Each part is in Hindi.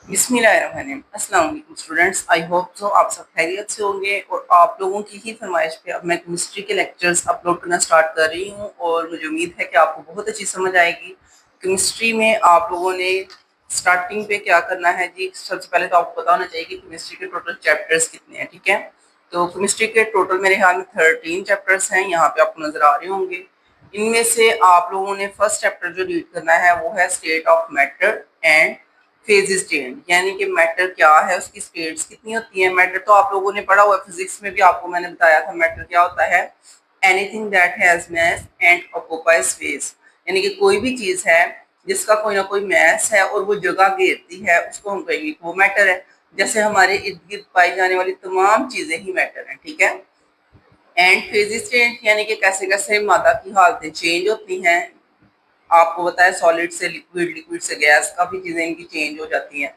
बिस्मिल्लाहिर्रहमानिर्रहीम। अस्सलाम वालेकुम स्टूडेंट्स, आई होप सो आप सब खैरियत से होंगे और आप लोगों की ही फरमाइश पे अब मैं केमिस्ट्री के लेक्चर्स अपलोड करना स्टार्ट कर रही हूँ और मुझे उम्मीद है कि आपको बहुत अच्छी समझ आएगी। केमिस्ट्री में आप लोगों ने स्टार्टिंग पे क्या करना है जी। सबसे पहले तो आपको पता होना चाहिए कि केमिस्ट्री के टोटल चैप्टर्स कितने हैं, ठीक है। तो केमिस्ट्री के टोटल मेरे ख्याल में 13 चैप्टर्स हैं, यहाँ पे आपको नजर आ रहे होंगे। इनमें से आप लोगों ने फर्स्ट चैप्टर जो रीड करना है वो है state of matter and phase state, यानी कि मैटर क्या है, उसकी स्टेट्स कितनी होती है। मैटर तो आप लोगों ने पढ़ा हुआ है, फिजिक्स में भी आपको मैंने बताया था मैटर क्या होता है। Anything that has mass and occupies space, यानी कि कोई भी चीज है जिसका कोई ना कोई मैस है और वो जगह घेरती है, उसको हम कहेंगे वो मैटर है। जैसे हमारे इर्द गिर्द पाई जाने वाली तमाम चीजें ही मैटर हैं, ठीक है। एंड फेज स्टेट यानी कि कैसे कैसे मादा की हालतें चेंज होती हैं। आपको बताया सॉलिड से लिक्विड, लिक्विड से गैस, काफी चीजें इनकी चेंज हो जाती हैं।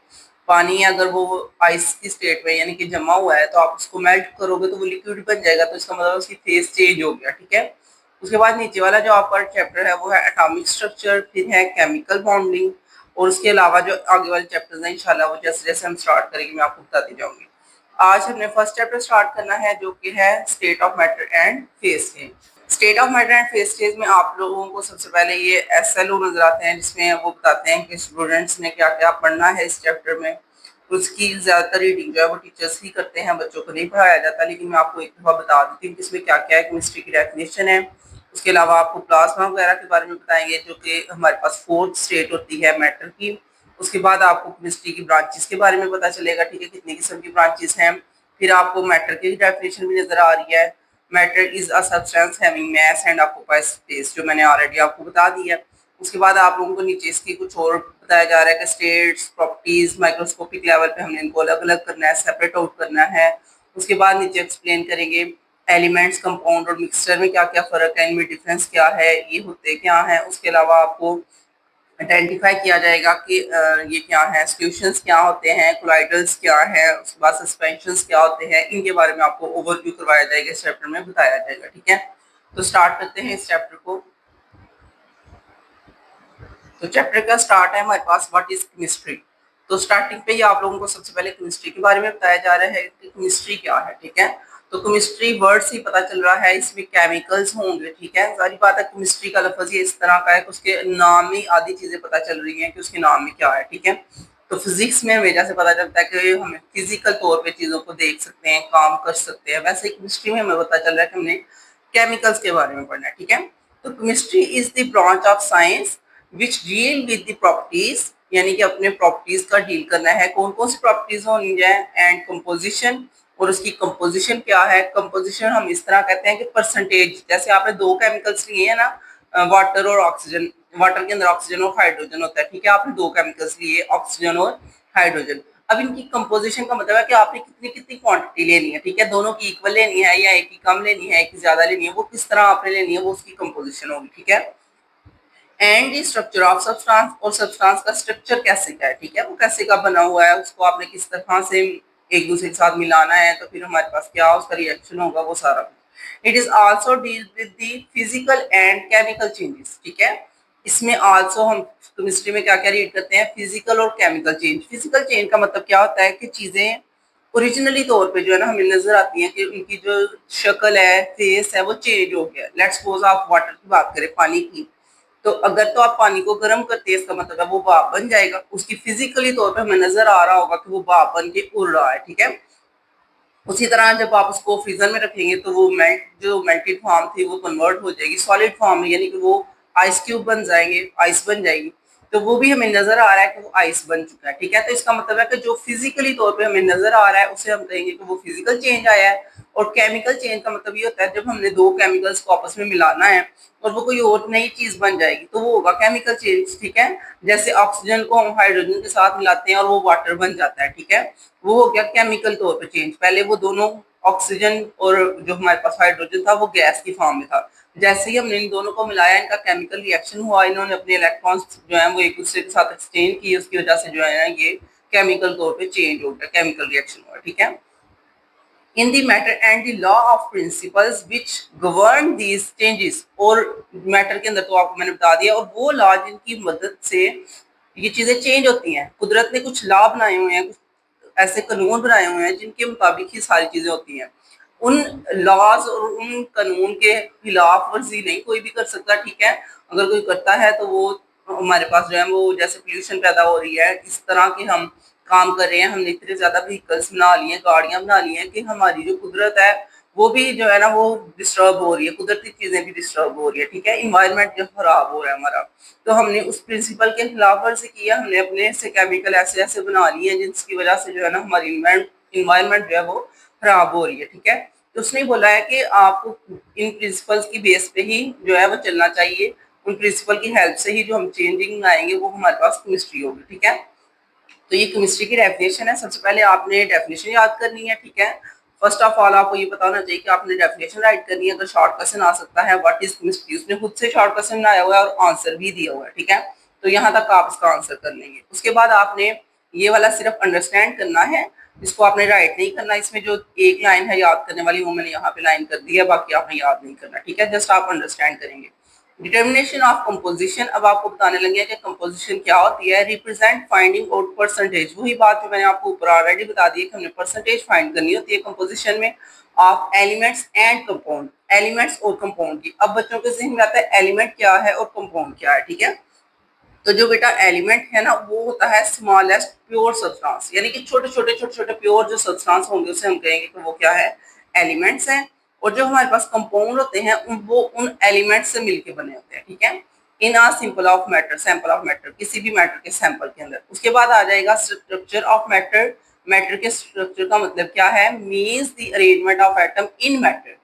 पानी अगर वो आइस की स्टेट में यानी कि जमा हुआ है तो आप उसको मेल्ट करोगे तो वो लिक्विड बन जाएगा, तो इसका मतलब उसकी फेस चेंज हो गया, ठीक है। उसके बाद नीचे वाला जो आपका चैप्टर है वो है एटॉमिक स्ट्रक्चर, फिर है केमिकल बॉन्डिंग, और उसके अलावा जो आगे वाले चैप्टर्स हैं इंशाल्लाह वो जैसे जैसे हम स्टार्ट करेंगे मैं आपको बताती जाऊंगी। आज हमने फर्स्ट चैप्टर स्टार्ट करना है जो कि है state of matter and phase change. State of matter and phase stage में आप लोगों को सबसे पहले ये एसएलओ नजर आते हैं, जिसमें वो बताते हैं कि स्टूडेंट्स ने क्या क्या पढ़ना है इस चैप्टर में। उसकी ज्यादातर रीडिंग जो है वो टीचर्स ही करते हैं, बच्चों को नहीं पढ़ाया जाता, लेकिन मैं आपको एक दफा बता देती हूँ कि इसमें क्या क्या है। केमिस्ट्री की डेफिनेशन है, उसके अलावा आपको प्लाज्मा वगैरह के बारे में बताएंगे जो कि हमारे पास फोर्थ स्टेट होती है मैटर की। उसके बाद आपको केमिस्ट्री की ब्रांचेस के बारे में पता चलेगा, ठीक है, कितनी किस्म की ब्रांचेस हैं। फिर आपको मैटर की डेफिनेशन भी नजर आ रही है। Matter is a substance having mass and occupies space, जो मैंने ऑलरेडी आपको बता दिया। उसके बाद आप लोगों को नीचे इसकी कुछ और बताया जा रहा है कि स्टेट्स, प्रॉपर्टीज, माइक्रोस्कोपिक लेवल पे हमने इनको अलग अलग करना है, सेपरेट आउट करना है। उसके बाद नीचे एक्सप्लेन करेंगे एलिमेंट्स, कंपाउंड और मिक्सचर में क्या क्या फर्क है, इनमें डिफरेंस क्या है, ये होते क्या है। उसके अलावा आपको आइडेंटिफाई किया जाएगा कि ये क्या है, सॉल्यूशंस क्या होते हैं, कोलाइडल्स क्या है, उसके बाद सस्पेंशंस क्या होते हैं, इनके बारे में आपको ओवरव्यू करवाया जाएगा, इस चैप्टर में बताया जाएगा, ठीक है। तो स्टार्ट करते हैं इस चैप्टर को। तो चैप्टर का स्टार्ट है हमारे पास व्हाट इज केमिस्ट्री। तो स्टार्टिंग पे ही आप लोगों को सबसे पहले केमिस्ट्री के बारे में बताया जा रहा है कि केमिस्ट्री क्या है, ठीक है। तो केमिस्ट्री वर्ड से ही पता चल रहा है, इसमें केमिकल्स होंगे, ठीक है। सारी बात है, केमिस्ट्री का लफ्ज ये इस तरह का है कि उसके नाम में आधी चीजें पता चल रही हैं कि उसके नाम में क्या है, ठीक है। तो फिजिक्स में हमें जैसे पता चलता है कि हमें फिजिकल तौर पे चीजों को देख सकते हैं, काम कर सकते हैं, वैसे ही केमिस्ट्री में हमें पता चल रहा है कि हमने केमिकल्स के बारे में पढ़ना है, ठीक है। तो chemistry is the branch of science which deal with the properties, यानी कि अपने प्रॉपर्टीज का डील करना है, कौन कौन सी प्रॉपर्टीज होनी है, एंड कंपोजिशन, और उसकी कंपोजिशन क्या है। कंपोजिशन हम इस तरह कहते हैं कि परसेंटेज, जैसे आपने दो केमिकल्स लिए हैं ना, वाटर और ऑक्सीजन। वाटर के अंदर ऑक्सीजन और हाइड्रोजन होता है, ठीक है। आपने दो केमिकल्स लिए, ऑक्सीजन और हाइड्रोजन। अब इनकी कंपोजिशन का मतलब है कि आपने कितनी कितनी क्वांटिटी लेनी है, ठीक है। दोनों की इक्वल लेनी है या एक की कम लेनी है, एक की ज्यादा लेनी है, वो किस तरह आपने लेनी है, वो उसकी कंपोजिशन होगी, ठीक है। And the structure of substance, और सब्सटेंस का स्ट्रक्चर कैसे का है, ठीक है, वो कैसे का बना हुआ है, उसको आपने किस तरह से एक दूसरे के साथ मिलाना है, तो फिर हमारे पास क्या उसका रिएक्शन होगा, वो सारा। It is also deal with the physical and chemical changes, ठीक है। इसमें आल्सो हम केमिस्ट्री में क्या क्या रीड करते हैं, फिजिकल और केमिकल चेंज। फिजिकल चेंज का मतलब क्या होता है कि चीजें ओरिजिनली तौर पे जो है ना हमें नजर आती है कि उनकी जो शक्ल है, फेस है, वो चेंज हो गया। लेट्स सपोज आप वाटर की बात करें, पानी की, तो अगर तो आप पानी को गर्म करते हैं, इसका मतलब है वो भाप बन जाएगा, उसकी फिजिकली तौर पे हमें नजर आ रहा होगा कि वो भाप बन के उड़ रहा है, ठीक है। उसी तरह जब आप उसको फ्रीजर में रखेंगे तो वो जो मेल्टेड फॉर्म थी वो कन्वर्ट हो जाएगी सॉलिड फॉर्म में, यानी कि वो आइस क्यूब बन जाएंगे, आइस बन जाएगी। तो वो भी हमें नजर आ रहा है कि वो आइस बन चुका है, ठीक है। तो इसका मतलब है कि जो फिजिकली तौर पे हमें नजर आ रहा है उसे हम कहेंगे कि वो फिजिकल चेंज आया है। और केमिकल चेंज का मतलब ये होता है जब हमने दो केमिकल्स को आपस में मिलाना है और वो कोई और नई चीज बन जाएगी, तो वो होगा केमिकल चेंज, ठीक है। जैसे ऑक्सीजन को हम हाइड्रोजन के साथ मिलाते हैं और वो वाटर बन जाता है, ठीक है। वो हो गया केमिकल तौर पे चेंज। पहले वो दोनों ऑक्सीजन और जो हमारे पास हाइड्रोजन था वो गैस की फॉर्म में था। जैसे ही हमने इन दोनों को मिलाया, इनका केमिकल रिएक्शन हुआ, इन्होंने अपने इलेक्ट्रॉन्स जो है वो एक दूसरे के साथ एक्सचेंज किए, उसकी वजह से जो है ना ये केमिकल तौर पे चेंज हो गया, केमिकल रिएक्शन हुआ, ठीक है। In the matter and the law of principles which govern these changes, और मैटर के अंदर तो आपको मैंने बता दिया, और वो लॉ जिनकी मदद से ये चीजें चेंज होती हैं। कुदरत ने कुछ लॉ बनाए हुए हैं, कुछ ऐसे कानून बनाए हुए हैं जिनके मुताबिक ही सारी चीजें होती हैं। उन लॉज और उन कानून के खिलाफ वर्जी नहीं कोई भी कर सकता, ठीक है। अगर कोई करता है तो वो हमारे पास जो है वो जैसे पोल्यूशन पैदा हो रही है, इस तरह के हम काम कर रहे हैं, हमने इतने ज्यादा व्हीकल्स बना लिए, गाड़ियां बना ली हैं कि हमारी जो कुदरत है वो भी जो है ना वो डिस्टर्ब हो रही है, कुदरती चीजें भी डिस्टर्ब हो रही है, ठीक है। इन्वायरमेंट जो खराब हो रहा है हमारा, तो हमने उस प्रिंसिपल के खिलाफ वर्जी किया, हमने अपने से केमिकल ऐसे ऐसे बना लिए हैं जिसकी वजह से जो है ना हमारी इन्वायरमेंट जो है वो खराब हो रही है, ठीक है। तो उसने बोला है कि आपको इन प्रिंसिपल्स की बेस पे ही जो है वो चलना चाहिए, उन प्रिंसिपल की हेल्प से ही जो हम चेंजिंग आएंगे वो हमारे पास केमिस्ट्री होगी, ठीक है। तो ये केमिस्ट्री की डेफिनेशन है। सबसे पहले आपने डेफिनेशन याद करनी है, ठीक है। फर्स्ट ऑफ ऑल आपको ये पता होना चाहिए कि आपने डेफिनेशन राइट करनी है। अगर शॉर्ट क्वेश्चन आ सकता है व्हाट इज केमिस्ट्री, उसने खुद से शॉर्ट क्वेश्चन बनाया हुआ है और आंसर भी दिया हुआ है, ठीक है। तो यहाँ तक आप इसका आंसर कर लेंगे। उसके बाद आपने ये वाला सिर्फ अंडरस्टैंड करना है, इसको आपने राइट नहीं करना। इसमें जो एक लाइन है याद करने वाली वो मैंने यहाँ पे लाइन कर दी है, बाकी आपने याद नहीं करना, ठीक है। जस्ट आप अंडरस्टैंड करेंगे। डिटर्मिनेशन ऑफ कंपोजिशन, अब आपको बताने लगे कि कंपोजिशन क्या होती है। रिप्रेजेंट फाइंडिंग आउट परसेंटेज, वही बात जो मैंने आपको ऊपर ऑलरेडी बता दी है कि हमने परसेंटेज फाइंड करनी होती है कंपोजिशन में of elements and compound, elements और कंपाउंड की। अब बच्चों के जहन में आता है एलिमेंट क्या है और कंपाउंड क्या है, ठीक है। तो जो बेटा एलिमेंट है ना वो होता है स्मॉलेस्ट प्योर सब्सटेंस, यानी कि छोटे छोटे प्योर जो सब्सटेंस होंगे उसे हम कहेंगे कि वो क्या है, एलिमेंट्स हैं। और जो हमारे पास कंपाउंड होते हैं वो उन एलिमेंट्स से मिलके बने होते हैं, ठीक है। In a simple of matter, sample of matter, किसी भी मैटर के सैंपल के अंदर। उसके बाद आ जाएगा स्ट्रक्चर ऑफ मैटर। मैटर के स्ट्रक्चर का मतलब क्या है, means the arrangement of atom in matter,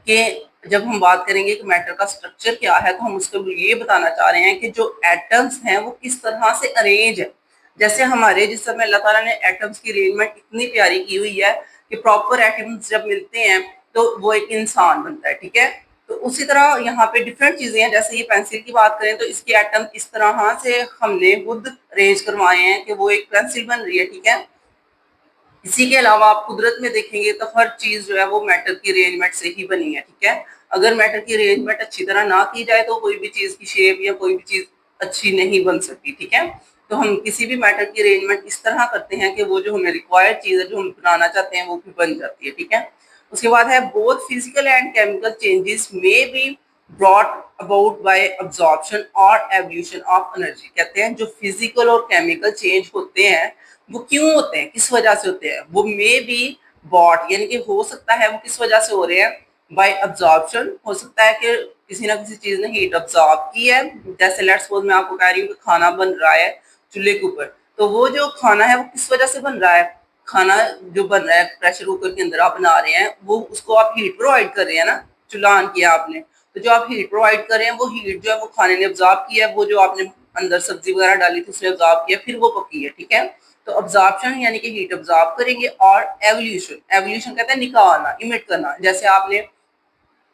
कि जब हम बात करेंगे कि मैटर का स्ट्रक्चर क्या है तो हम उसको ये बताना चाह रहे हैं कि जो एटम्स हैं वो किस तरह से अरेंज है। जैसे हमारे जिस समय अल्लाह ताला ने एटम्स की अरेंजमेंट इतनी प्यारी की हुई है कि प्रॉपर एटम्स जब मिलते हैं तो वो एक इंसान बनता है, ठीक है। तो उसी तरह यहाँ पे डिफरेंट चीजें हैं। जैसे ये पेंसिल की बात करें तो इसके एटम इस तरह से हमने खुद अरेंज करवाए हैं कि वो एक पेंसिल बन रही है, ठीक है। इसी के अलावा आप कुदरत में देखेंगे तो हर चीज जो है वो मैटर की अरेंजमेंट से ही बनी है, ठीक है। अगर मैटर की अरेंजमेंट अच्छी तरह ना की जाए तो कोई भी चीज की शेप या कोई भी चीज अच्छी नहीं बन सकती, ठीक है। तो हम किसी भी मैटर की अरेंजमेंट इस तरह करते हैं कि वो जो हमें रिक्वायर्ड चीज है जो हम बनाना चाहते हैं वो भी बन जाती है, ठीक है। उसके बाद है both physical and chemical changes may be brought about by absorption और एवोल्यूशन ऑफ एनर्जी। कहते हैं जो फिजिकल और केमिकल चेंज होते हैं वो क्यों होते हैं, किस वजह से होते हैं, वो मे बी बॉट यानी कि हो सकता है वो किस वजह से हो रहे हैं, बाय अब्जॉर्प्शन। हो सकता है कि किसी ना किसी चीज ने हीट अब्जॉर्ब की है। जैसे लेट्स सपोज मैं आपको कह रही हूँ कि खाना बन रहा है चूल्हे के ऊपर, तो वो जो खाना है वो किस वजह से बन रहा है, खाना जो बन रहा है प्रेशर कुकर के अंदर आप बना रहे हैं वो उसको आप हीट प्रोवाइड कर रहे हैं ना, चूल्हा ऑन किया आपने, तो जो आप हीट प्रोवाइड कर रहे हैं वो हीट जो है वो खाने ने अब्जॉर्ब किया है, वो जो आपने अंदर सब्जी वगैरह डाली थी उसने अब्जॉर्ब किया फिर वो पकी है, ठीक है। तो अब्जॉर्प्शन यानी कि हीट अब्जॉर्ब करेंगे, और एवोल्यूशन, एवोल्यूशन कहते हैं निकालना, इमिट करना। जैसे आपने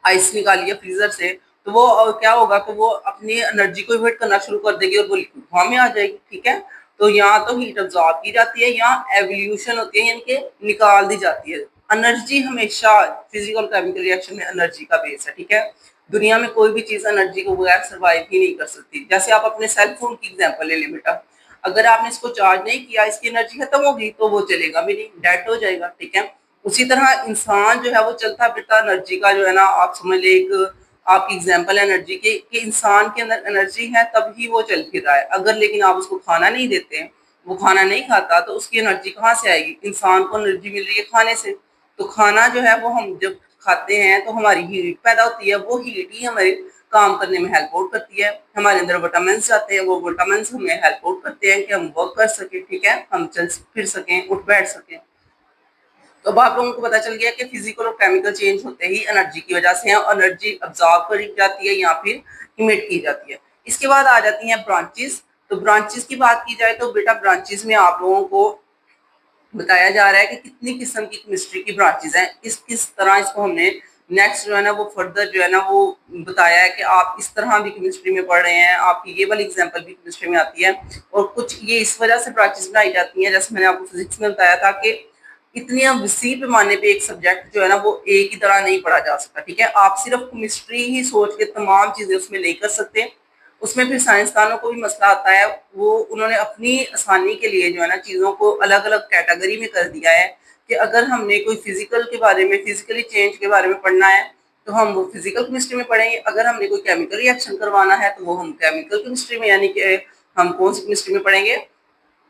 आइस निकाली है फ्रीजर से तो वो क्या होगा कि वो अपनी एनर्जी को इमिट करना शुरू कर देगी और वो लिक्विड फॉर्म में आ जाएगी, ठीक है। तो यहाँ तो हीट अब्जॉर्ब की जाती है, यहाँ एवोल्यूशन होती है यानी कि निकाल दी जाती है। एनर्जी हमेशा फिजिकल केमिकल रिएक्शन में एनर्जी का बेस है, ठीक है। दुनिया में कोई भी चीज एनर्जी को बगैर सर्वाइव ही नहीं कर सकती। जैसे आप अपने सेल फोन की एग्जांपल ले लें बेटा, अगर आपने इसको चार्ज नहीं किया इसकी एनर्जी खत्म होगी तो वो चलेगा भी नहीं, डेड हो जाएगा, ठीक है। उसी तरह इंसान जो है वो चलता फिरता एनर्जी का जो है ना आप समझ ले एक आपकी एग्जांपल है एनर्जी के कि इंसान के अंदर एनर्जी है तब ही वो चल फिर रहा है। अगर लेकिन आप उसको खाना नहीं देते, वो खाना नहीं खाता तो उसकी एनर्जी कहाँ से आएगी। इंसान को एनर्जी मिल रही है खाने से, तो खाना जो है वो हम जब खाते हैं तो हमारी हीट पैदा होती है, वो हीट ही हमारे काम करने में हेल्प आउट करती है। हमारे अंदर विटामिन जाते हैं, वो विटामिन हमें हेल्प आउट करते हैं कि हम वर्क कर सकें, ठीक है, हम चल फिर सकें, उठ बैठ सकें। तो अब आप लोगों को पता चल गया कि फिजिकल और केमिकल चेंज होते ही एनर्जी की वजह से है, एनर्जी अब्जॉर्ब करी जाती है या फिर इमिट की जाती है। इसके बाद आ जाती हैं ब्रांचेस। तो ब्रांचेस की बात की जाए तो बेटा ब्रांचेस में आप लोगों को बताया जा रहा है कि कितनी किस्म की केमिस्ट्री की ब्रांचेस हैं, किस तरह इसको हमने नेक्स्ट जो है ना वो फर्दर जो है ना वो बताया है कि आप इस तरह भी केमिस्ट्री में पढ़ रहे हैं, आपकी ये वाली एग्जांपल भी केमिस्ट्री में आती है। और कुछ ये इस वजह से ब्रांचेस बनाई जाती हैं, जैसे मैंने आपको फिजिक्स में बताया था कि इतनी वसी पैमाने पे एक सब्जेक्ट जो है ना वो एक ही तरह नहीं पढ़ा जा सकता, ठीक है। आप सिर्फ केमिस्ट्री ही सोच के तमाम चीजें उसमें नहीं कर सकते। उसमें फिर साइंसदानों को भी मसला आता है, वो उन्होंने अपनी आसानी के लिए जो है ना चीज़ों को अलग अलग कैटेगरी में कर दिया है कि अगर हमने कोई फिजिकल के बारे में, फिजिकली चेंज के बारे में पढ़ना है तो हम वो फिजिकल केमिस्ट्री में पढ़ेंगे, अगर हमने कोई केमिकल रिएक्शन करवाना है तो वो हम केमिकल केमिस्ट्री में, यानी कि हम कौन सी केमिस्ट्री में पढ़ेंगे,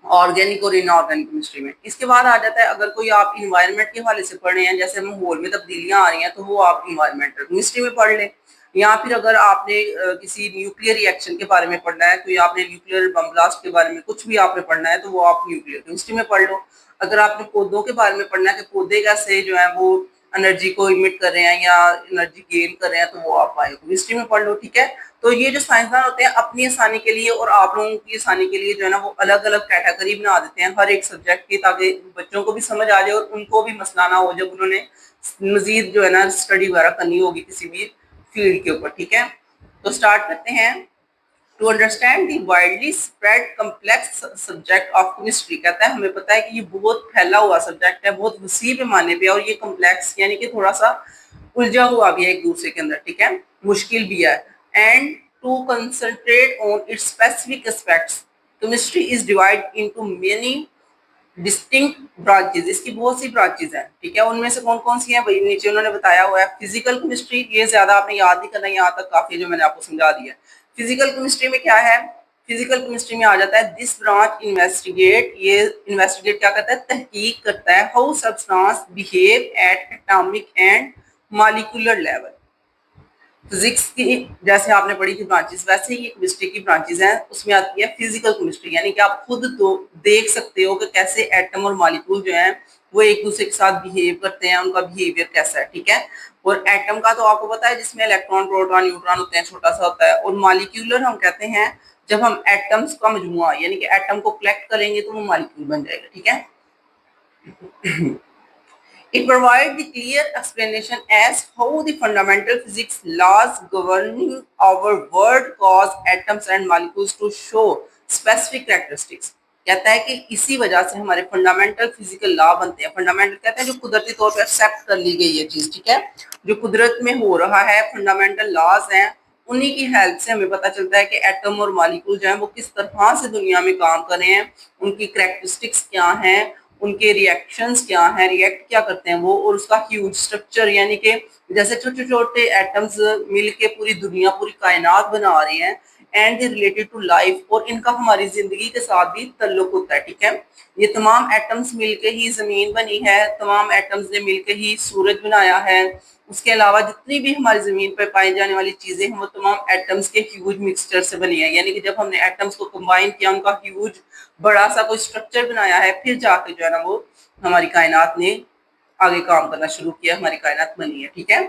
ऑर्गेनिक और इनऑर्गेनिक केमिस्ट्री में। इसके बाद आ जाता है अगर कोई आप इन्वायरमेंट के हवाले से पढ़ रहे हैं, जैसे माहौल में तब्दीलियां आ रही हैं तो वो आप इन्वायरमेंटल केमिस्ट्री में पढ़ लें, या फिर अगर आपने किसी न्यूक्लियर रिएक्शन के बारे में पढ़ना है, तो आपने न्यूक्लियर बम ब्लास्ट के बारे में कुछ भी आपने पढ़ना है तो वो आप न्यूक्लियर केमिस्ट्री में पढ़ लो। अगर आपने पौधों के बारे में पढ़ना है कि पौधे कैसे जो है वो एनर्जी को इमिट कर रहे हैं या एनर्जी गेन कर रहे हैं, तो वो आप बायोकेमिस्ट्री में पढ़ लो। ठीक है, तो ये जो साइंसदान होते हैं अपनी आसानी के लिए और आप लोगों की आसानी के लिए जो है ना वो अलग अलग कैटेगरी बना देते हैं हर एक सब्जेक्ट की, ताकि बच्चों को भी समझ आ जाए और उनको भी मसला ना हो जब उन्होंने मजीद जो है ना स्टडी वगैरह करनी होगी किसी भी फील्ड के ऊपर। ठीक है, तो स्टार्ट करते हैं। To understand the widely spread complex subject of chemistry, कहता है हमें पता है कि ये बहुत फैला हुआ सब्जेक्ट है, बहुत वसी पैमाने पे, और ये कम्प्लेक्स यानी कि थोड़ा सा उलझा हुआ भी है एक दूसरे के अंदर। ठीक है, मुश्किल भी है। And to concentrate on its specific aspects, chemistry is divide into many distinct branches, इसकी बहुत सी ब्रांचेज हैं। ठीक है, उनमें से कौन कौन सी हैं भाई नीचे उन्होंने बताया हुआ है। फिजिकल केमिस्ट्री, ये ज्यादा आपने याद नहीं करना, यहाँ तक काफी जो मैंने आपको समझा दिया। फिजिकल केमिस्ट्री में क्या है, फिजिकल केमिस्ट्री में आ जाता है दिस ब्रांच इन्वेस्टिगेट, ये इन्वेस्टिगेट क्या करता है, तहकीक करता है how substance behave at atomic and molecular level. Physics की जैसे आपने पढ़ी थी ब्रांचेस, वैसे ही केमिस्ट्री की ब्रांचेस हैं, उसमें आती है फिजिकल केमिस्ट्री, यानी कि आप खुद तो देख सकते हो कि कैसे एटम और मॉलिक्यूल जो हैं वो एक दूसरे के साथ बिहेव करते हैं, उनका बिहेवियर कैसा है। ठीक है, और एटम का तो आपको पता है जिसमें इलेक्ट्रॉन प्रोटॉन न्यूट्रॉन होते हैं, छोटा सा होता है, और मॉलिक्यूलर हम कहते हैं जब हम एटम्स का मजमुआ यानी कि एटम को कलेक्ट करेंगे तो वो मॉलिक्यूल बन जाएगा। ठीक है, it provides the clear explanation as how the fundamental physics laws governing our world cause atoms and molecules to show specific characteristics। कहता है कि इसी वजह से हमारे फंडामेंटल फिजिकल लॉ बनते हैं। फंडामेंटल कहते हैं जो कुदरती तौर पर एक्सेप्ट कर ली गई है चीज। ठीक है, जो कुदरत में हो रहा है, फंडामेंटल लॉज हैं, उन्हीं की हेल्प से हमें पता चलता है कि एटम और मॉलिक्यूल जो है वो किस तरह से दुनिया में काम कर रहे हैं, उनकी कैरेक्टरिस्टिक्स क्या हैं, उनके रिएक्शंस क्या हैं, रिएक्ट क्या करते हैं वो, और उसका ह्यूज स्ट्रक्चर, यानी कि जैसे छोटे छोटे एटम्स मिलके पूरी दुनिया, पूरी कायनात बना रहे हैं, एंड रिलेटेड टू लाइफ, और इनका हमारी जिंदगी के साथ भी ताल्लुक होता है। ठीक है, ये तमाम एटम्स मिलके ही जमीन बनी है, तमाम एटम्स ने मिलके ही सूरज बनाया है, उसके अलावा जितनी भी हमारी जमीन पर पाई जाने वाली चीजें हैं वो तमाम एटम्स के ह्यूज मिक्सचर से बनी है, यानी कि जब हमने एटम्स को कंबाइन किया, उनका ह्यूज बड़ा सा कोई स्ट्रक्चर बनाया है, फिर जाके जो है ना वो हमारी कायनात ने आगे काम करना शुरू किया, हमारी कायनात बनी है। ठीक है,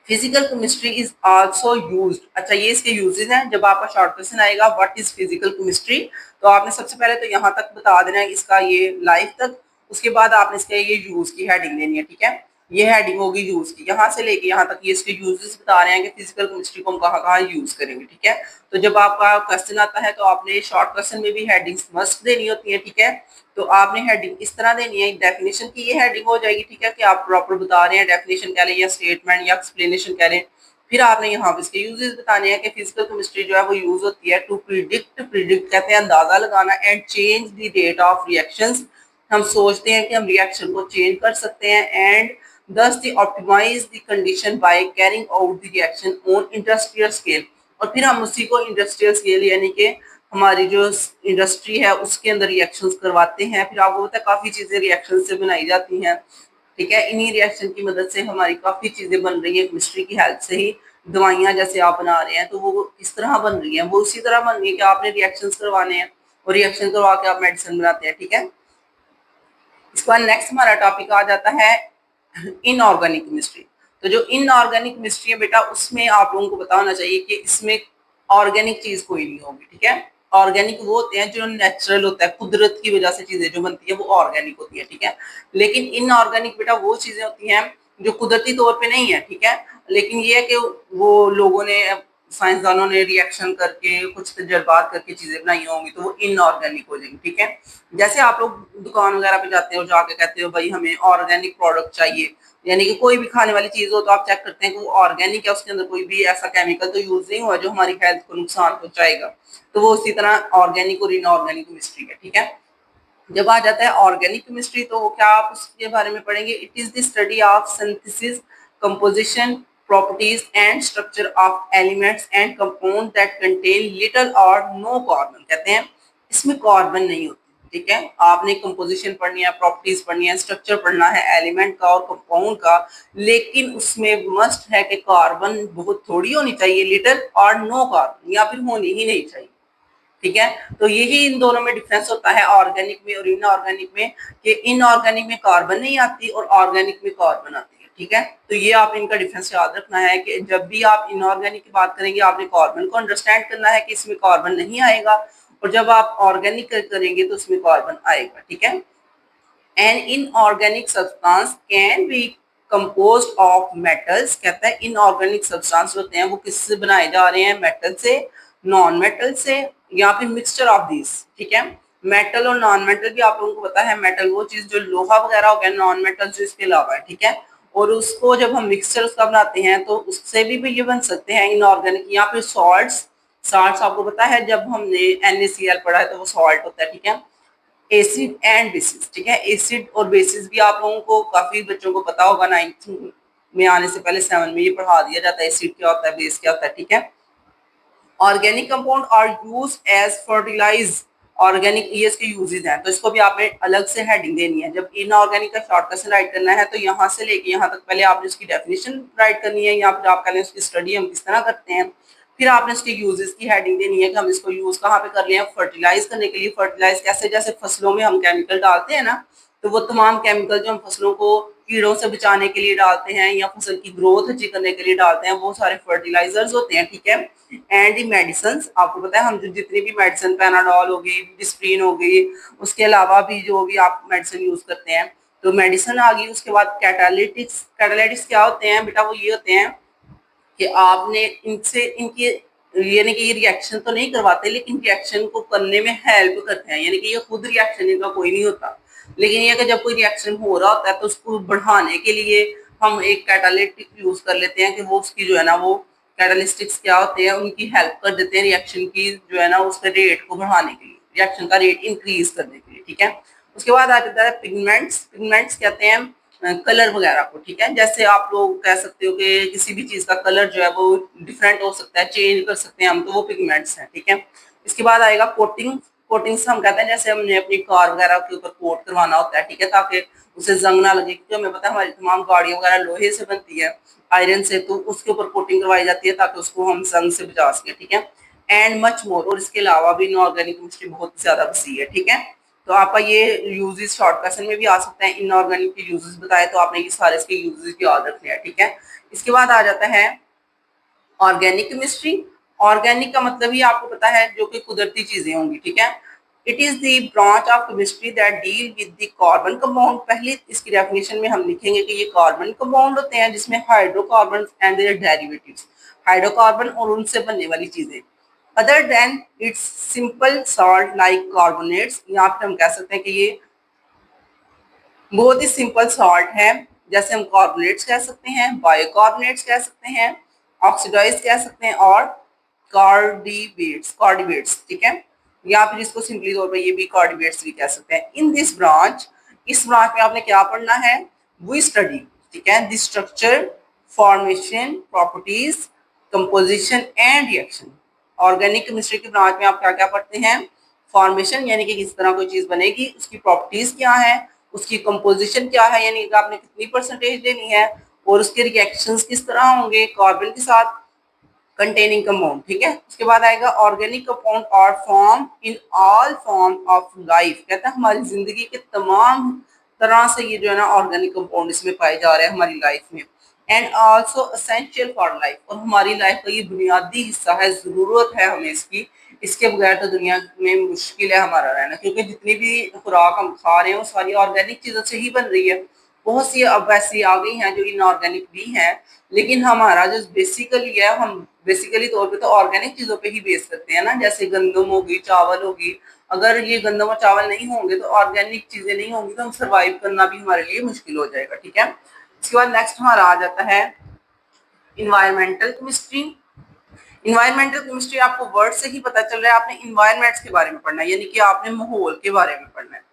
physical chemistry is also used, अच्छा ये इसके यूजेस हैं। जब आपका शॉर्ट क्वेश्चन आएगा व्हाट इज फिजिकल केमिस्ट्री, तो आपने सबसे पहले तो यहाँ तक बता देना है इसका ये लाइफ तक, उसके बाद आपने इसका ये यूज की हेडिंग देनी है। ठीक है, ये हेडिंग होगी यूज की, यहाँ से लेके यहाँ तक ये इसके यूजेस बता रहे हैं कि फिजिकल केमिस्ट्री को हम कहाँ कहाँ यूज करेंगे। ठीक है, तो जब आपका क्वेश्चन आता है तो आपने शॉर्ट क्वेश्चन में भी हेडिंग्स मस्ट देनी होती है। ठीक है, तो आपने हेडिंग इस तरह देनी है, डेफिनेशन की ये हेडिंग हो जाएगी। ठीक है, कि आप प्रॉपर बता रहे हैं, डेफिनेशन कह लें या स्टेटमेंट या एक्सप्लेनेशन कह लें, फिर आपने यहाँ पे इसके यूजेस बताने हैं कि फिजिकल केमिस्ट्री जो है वो यूज होती है टू प्रिडिक्ट, प्रिडिक्ट कहते हैं अंदाजा लगाना, and change the rate of reactions, हम सोचते हैं कि हम रिएक्शन को चेंज कर सकते हैं, and thus the optimize the condition by carrying out the reaction on industrial scale, और फिर हम उसी को इंडस्ट्रियल स्केल यानी कि हमारी जो इंडस्ट्री है उसके अंदर रिएक्शंस करवाते हैं। फिर आपको पता है काफी चीजें रिएक्शन से बनाई जाती हैं। ठीक है, इन्हीं रिएक्शन की मदद से हमारी काफी चीजें बन रही है, केमिस्ट्री की हेल्प से ही। दवाइयां जैसे आप बना रहे हैं तो वो इस तरह बन रही है, वो उसी तरह बन रही है कि आपने रिएक्शंस करवाने हैं और रिएक्शन करवा के आप मेडिसिन बनाते हैं। ठीक है, इसके बाद नेक्स्ट हमारा टॉपिक आ जाता है इनऑर्गेनिक केमिस्ट्री। तो जो इनऑर्गेनिक केमिस्ट्री है बेटा, उसमें आप लोगों को पता होना चाहिए कि इसमें ऑर्गेनिक चीज कोई नहीं होगी। ठीक है, ऑर्गेनिक वो होते हैं जो नेचुरल होता है, कुदरत की वजह से चीजें जो बनती है वो ऑर्गेनिक होती है। ठीक है, लेकिन इनऑर्गेनिक बेटा वो चीजें होती हैं जो कुदरती तौर पे नहीं है। ठीक है, लेकिन ये है कि वो लोगों ने साइंसदानों ने रिएक्शन करके कुछ तजर्बात करके चीजें बनाई होंगी तो वो इनऑर्गेनिक हो जाएंगी, ठीक है। जैसे आप लोग दुकान वगैरह पे जाते हो, जाके कहते हो भाई हमें ऑर्गेनिक प्रोडक्ट चाहिए, यानी कि कोई भी खाने वाली चीज हो तो आप चेक करते हैं कि वो ऑर्गेनिक है, उसके अंदर कोई भी ऐसा केमिकल तो यूज नहीं हुआ जो हमारी हेल्थ को नुकसान पहुंचाएगा। तो वो उसी तरह ऑर्गेनिक और इनऑर्गेनिक केमिस्ट्री है, ठीक है। जब आ जाता है ऑर्गेनिक केमिस्ट्री तो वो क्या आप उसके बारे में पढ़ेंगे, it is the study of synthesis, composition, properties and structure of elements and compound that contain little और नो कार्बन। कहते हैं इसमें कार्बन नहीं होती, ठीक है। आपने कंपोजिशन पढ़नी है, प्रॉपर्टीज पढ़नी है, स्ट्रक्चर पढ़ना है एलिमेंट का और कंपाउंड का, लेकिन उसमें मस्ट है कि कार्बन बहुत थोड़ी होनी चाहिए, लिटिल और नो कार्बन, या फिर होनी ही नहीं चाहिए, ठीक है। तो यही इन दोनों में डिफरेंस होता है ऑर्गेनिक में और इनऑर्गेनिक में, कि इनऑर्गेनिक में कार्बन नहीं आती और ऑर्गेनिक में कार्बन आती है, ठीक है। तो ये आप इनका डिफरेंस याद रखना है कि जब भी आप इनऑर्गेनिक की बात करेंगे आपने कार्बन को अंडरस्टैंड करना है कि इसमें कार्बन नहीं आएगा, और जब आप ऑर्गेनिक करेंगे तो उसमें कार्बन आएगा, ठीक है। An inorganic substance can be composed of metals. कहता है इनऑर्गेनिक सब्सटेंस होते हैं वो किससे बनाए जा रहे हैं, मेटल से, नॉन मेटल से, या फिर मिक्सचर ऑफ दिस, ठीक है। मेटल और नॉन मेटल भी आप लोगों को पता है, मेटल वो चीज जो लोहा वगैरह हो गया, नॉन मेटल जो इसके अलावा है, ठीक है। और उसको जब हम मिक्सचर उसका बनाते हैं तो उससे भी ये बन सकते हैं इनऑर्गेनिक, या फिर सॉल्ट्स। सॉल्ट्स आपको पता है जब हमने NaCl पढ़ा है तो वो सॉल्ट होता है, ठीक है। एसिड एंड बेसिस, ठीक है। एसिड और बेसिस भी आप लोगों को काफी बच्चों को पता होगा, 9th में आने से पहले 7 में ये पढ़ा दिया जाता है एसिड क्या होता है, बेस क्या होता है, ठीक है। Organic compound are use as fertilize. Organic ये इसके यूजेस हैं, तो इसको भी आपने अलग से हेडिंग देनी है। जब इनऑर्गेनिक का शॉर्टकट से राइट करना है तो यहाँ से लेके यहाँ तक पहले आपने उसकी डेफिनेशन राइट करनी है, या फिर आप पहले उसकी स्टडी हम किस तरह करते हैं, फिर आपने इसके यूजेस की हेडिंग देनी है कि हम इसको यूज कहाँ पे कर रहे हैं, फर्टिलाइज करने के लिए। फर्टिलाइज कैसे, जैसे फसलों में हम केमिकल डालते हैं ना, तो वो तमाम केमिकल जो हम फसलों को कीड़ों से बचाने के लिए डालते हैं या फसल की ग्रोथ अच्छी करने के लिए डालते हैं, वो सारे फर्टिलाइजर्स होते हैं, ठीक है। एंड मेडिसिन, आपको पता है हम जो जितनी भी मेडिसिन, पैनाडोल हो गई, डिस्प्रिन हो गई, उसके अलावा भी जो भी आप मेडिसिन यूज करते हैं, तो मेडिसिन आ गई। उसके बाद कैटालिटिक्स। कैटालिटिक्स क्या होते हैं बेटा, वो ये होते हैं कि आपने इनसे इनकी यानी कि ये रिएक्शन तो नहीं करवाते लेकिन रिएक्शन को करने में हेल्प करते हैं, यानी कि ये खुद रिएक्शन इनका कोई नहीं होता, लेकिन ये कि जब कोई रिएक्शन हो रहा होता है तो उसको बढ़ाने के लिए हम एक कैटालिटिक यूज कर लेते हैं कि वो उसकी जो है ना, वो कैटालिस्टिक्स क्या होते हैं, उनकी हेल्प कर देते हैं रिएक्शन की जो है ना उसके रेट को बढ़ाने के लिए, रिएक्शन का रेट इंक्रीज करने के लिए, ठीक है। उसके बाद आ जाता है पिगमेंट्स। पिगमेंट्स कहते हैं कलर वगैरह को, ठीक है। जैसे आप लोग कह सकते हो कि किसी भी चीज का कलर जो है वो डिफरेंट हो सकता है, चेंज कर सकते हैं हम, तो वो पिगमेंट्स हैं, ठीक है। इसके बाद आएगा कोटिंग। कोटिंग से हम कहते हैं जैसे हमने अपनी कार वगैरह के ऊपर कोट करवाना होता है, ठीक है, ताकि उसे जंग ना लगे, क्योंकि हमें पता है हमारी तमाम गाड़ियां वगैरह लोहे से बनती है, आयरन से, तो उसके ऊपर कोटिंग करवाई जाती है ताकि उसको हम जंग से बचा सकें, ठीक है। एंड मच मोर, और इसके अलावा भी इनऑर्गेनिक केमिस्ट्री बहुत ज्यादा वसी है, ठीक है। तो आपका ये यूजेस शॉर्ट क्वेश्चन में भी आ सकता है, इनऑर्गेनिक के यूजेस बताए तो आपने ये सारे इसके यूजेस याद रखने हैं, ठीक है। इसके बाद आ जाता है ऑर्गेनिक केमिस्ट्री। ऑर्गेनिक का मतलब ही आपको पता है जो कि कुदरती चीजें होंगी, ठीक है। It is the branch of chemistry that deal with the carbon compound. पहले इसकी डेफिनेशन में हम लिखेंगे कि ये कार्बन कंपाउंड होते हैं जिसमें hydrocarbon and their derivatives, hydrocarbon और उनसे बनने वाली चीजें, other than its simple salt like carbonates. यहाँ पे हम कह सकते हैं कि ये बहुत ही सिंपल सॉल्ट है, जैसे हम कार्बोनेट्स कह सकते हैं, बायोकार्बोनेट्स कह सकते हैं, ऑक्सीडाइज कह सकते हैं, और कार्डिवेट्स, ठीक है। या फिर इसको सिंपली तौर पर ये भी कार्डिवेट्स भी कह सकते हैं। इन दिस ब्रांच, इस ब्रांच में आपने क्या पढ़ना है, वी स्टडी, ठीक है, the structure, formation, properties, composition and reaction. Organic chemistry की ब्रांच में आप क्या क्या पढ़ते हैं, फॉर्मेशन यानी कि किस तरह कोई चीज बनेगी, उसकी प्रॉपर्टीज क्या है, उसकी कंपोजिशन क्या है यानी कि आपने कितनी परसेंटेज लेनी है, और उसके रिएक्शंस किस तरह होंगे कार्बन के साथ, कंटेनिंग कंपाउंड, ठीक है। उसके बाद आएगा ऑर्गेनिक कंपाउंड और form in all form of life. कहता है हमारी जिंदगी के तमाम तरह से ये जो है ना ऑर्गेनिक कंपाउंड इसमें पाए जा रहे हैं हमारी लाइफ में, and also essential for life, और हमारी लाइफ का ये बुनियादी हिस्सा है, जरूरत है हमें इसकी, इसके बगैर तो दुनिया में मुश्किल है हमारा रहना, क्योंकि जितनी भी खुराक हम खा रहे हैं वो सारी ऑर्गेनिक चीजों से ही बन रही है, बहुत सी अब ऐसी आ गई हैं जो इनऑर्गेनिक भी हैं, लेकिन हमारा जो बेसिकली है, हम बेसिकली तौर पे तो ऑर्गेनिक चीजों पे ही बेस करते हैं ना, जैसे गंदम होगी, चावल होगी। अगर ये गंदम और चावल नहीं होंगे तो ऑर्गेनिक चीजें नहीं होंगी तो हम सर्वाइव करना भी हमारे लिए मुश्किल हो जाएगा। ठीक है, इसके बाद नेक्स्ट हमारा आ जाता है इन्वायरमेंटल केमिस्ट्री। इन्वायरमेंटल केमिस्ट्री आपको वर्ड से ही पता चल रहा है, आपने इन्वायरमेंट्स के बारे में पढ़ना है, यानी कि आपने माहौल के बारे में पढ़ना है।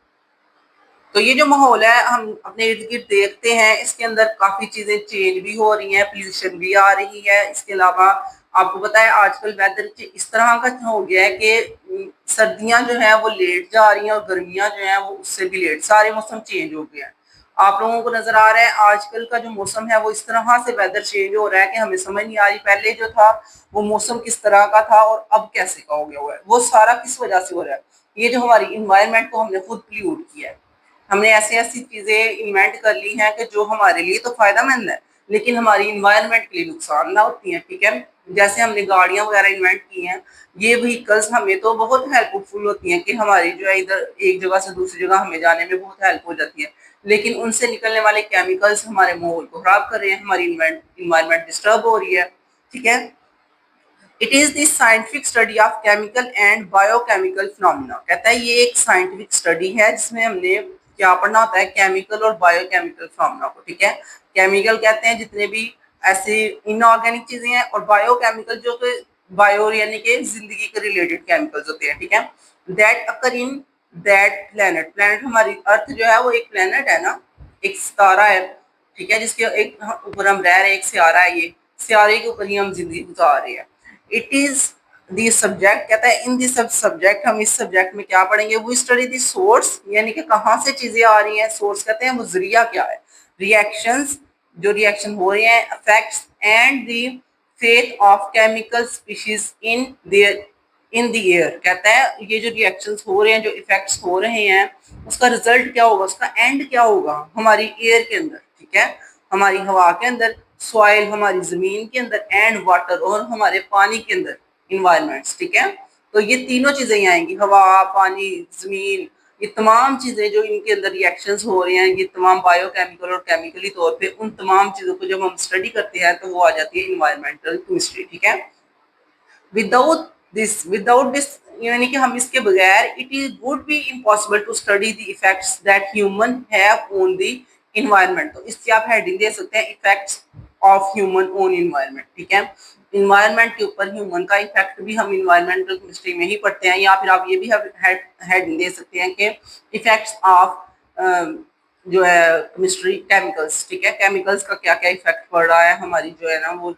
तो ये जो माहौल है हम अपने इर्द गिर्द देखते हैं, इसके अंदर काफी चीजें चेंज भी हो रही हैं, पोल्यूशन भी आ रही है। इसके अलावा आपको पता है आजकल वेदर इस तरह का हो गया है कि सर्दियां जो है वो लेट जा रही हैं और गर्मियां जो है वो उससे भी लेट, सारे मौसम चेंज हो गए हैं। आप लोगों को नजर आ रहा है आजकल का जो मौसम है वो इस तरह से वेदर चेंज हो रहा है कि हमें समझ नहीं आ रही पहले जो था वो मौसम किस तरह का था और अब कैसे का हो गया हुआ है। वो सारा किस वजह से हो रहा है? ये जो हमारी इन्वायरमेंट को हमने खुद पोल्यूट किया है। हमने ऐसी ऐसी चीजें इन्वेंट कर ली हैं कि जो हमारे लिए तो फायदेमंद है लेकिन हमारी इन्वायरमेंट के लिए नुकसान ना होती हैं। ठीक है, जैसे हमने गाड़ियां वगैरह इन्वेंट की हैं, ये व्हीकल्स हमें तो बहुत हेल्पफुल होती हैं कि हमारी जो है इधर एक जगह से दूसरी जगह हमें जाने में बहुत हेल्प हो जाती है, लेकिन उनसे निकलने वाले केमिकल्स हमारे माहौल को खराब कर रहे हैं, हमारी इन्वायरमेंट डिस्टर्ब हो रही है। ठीक है, it is the scientific study of chemical and biochemical phenomena. कहता है ये एक साइंटिफिक स्टडी है जिसमें हमने क्या पढ़ना होता है, केमिकल और बायोकेमिकल फिनोमिना को। ठीक है, केमिकल कहते हैं जितने भी ऐसी इनऑर्गेनिक चीजें हैं, और बायोकेमिकल जो कि बायो यानी कि जिंदगी के रिलेटेड केमिकल्स होते हैं। ठीक है, that occur in that planet. Planet हमारी अर्थ जो है वो एक प्लेनेट है ना, एक सितारा है। ठीक है, जिसके एक ऊपर हम रह रहे हैं, एक सियारा है, ये सियारे के ऊपर ही हम जिंदगी गुजार रहे हैं। इट इज दी सब्जेक्ट, कहता है इन दी सब सब्जेक्ट, हम इस सब्जेक्ट में क्या पढ़ेंगे, वो स्टडी दी सोर्स, यानी कि कहाँ से चीजें आ रही हैं। सोर्स कहते हैं वो जरिया क्या है, रिएक्शंस, जो रिएक्शन हो रहे हैं, effects and the faith of chemical species in the air. कहता है ये जो रिएक्शंस हो रहे हैं, जो इफेक्ट्स हो रहे हैं, उसका रिजल्ट क्या होगा, उसका एंड क्या होगा हमारी एयर के अंदर। ठीक है, हमारी हवा के अंदर, सॉइल हमारी जमीन के अंदर, एंड वाटर और हमारे पानी के अंदर, इन्वायरमेंट्स। ठीक है, तो ये तीनों चीजें ही आएंगी, हवा, पानी, जमीन, ये तमाम चीजें जो इनके अंदर रिएक्शंस हो रहे हैं, ये तमाम बायोकेमिकल और केमिकली तौर पे उन तमाम चीजों को जब हम स्टडी करते हैं तो वो आ जाती है इन्वायरमेंटल केमिस्ट्री। ठीक है, विदाउट दिस यानी कि हम इसके बगैर it is would be impossible to study the effects that human have on the environment. तो इससे आप हेडिंग दे सकते हैं effects of human on environment. ठीक है, इन्वायरमेंट के ऊपर ह्यूमन का इफेक्ट भी हम इन्वायरमेंटल केमिस्ट्री में ही पढ़ते हैं, या फिर आप ये भी हेडिंग दे सकते हैं कि इफेक्ट्स ऑफ जो है केमिस्ट्री केमिकल्स। ठीक है, केमिकल्स का क्या क्या इफेक्ट पड़ रहा है हमारी जो है ना वो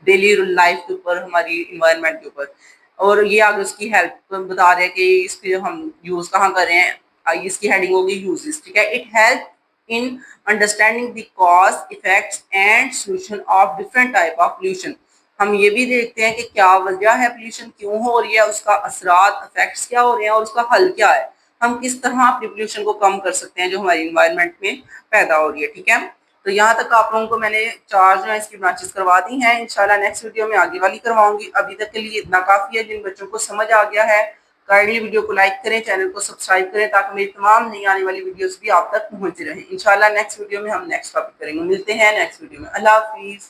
डेली लाइफ के ऊपर, हमारी इन्वायरमेंट के ऊपर, और ये आगे उसकी हेल्प बता रहे हैं कि इसके हम यूज कहाँ कर रहे हैं। इसकी हेडिंग होगी यूजेस। ठीक है, it help in understanding the cause, effects and solution of different type of pollution. हम ये भी देखते हैं कि क्या वजह है पोल्यूशन, क्यों हो रही है, उसका असरात, इफेक्ट्स क्या हो रहे हैं और उसका हल क्या है, हम किस तरह अपनी पोल्यूशन को कम कर सकते हैं जो हमारी इन्वायरमेंट में पैदा हो रही है। ठीक है, तो यहाँ तक आप लोगों को मैंने 4 जो है इसकी ब्रांचेस करवा दी हैं। इंशाल्लाह नेक्स्ट वीडियो में आगे वाली करवाऊंगी। अभी तक के लिए इतना काफी है। जिन बच्चों को समझ आ गया है काइंडली वीडियो को लाइक करें, चैनल को सब्सक्राइब करें ताकि मेरी तमाम नई आने वाली वीडियोस भी आप तक पहुंचती रहें। इंशाल्लाह नेक्स्ट वीडियो में हम नेक्स्ट टॉपिक करेंगे। मिलते हैं नेक्स्ट वीडियो में। अल्लाह हाफिज।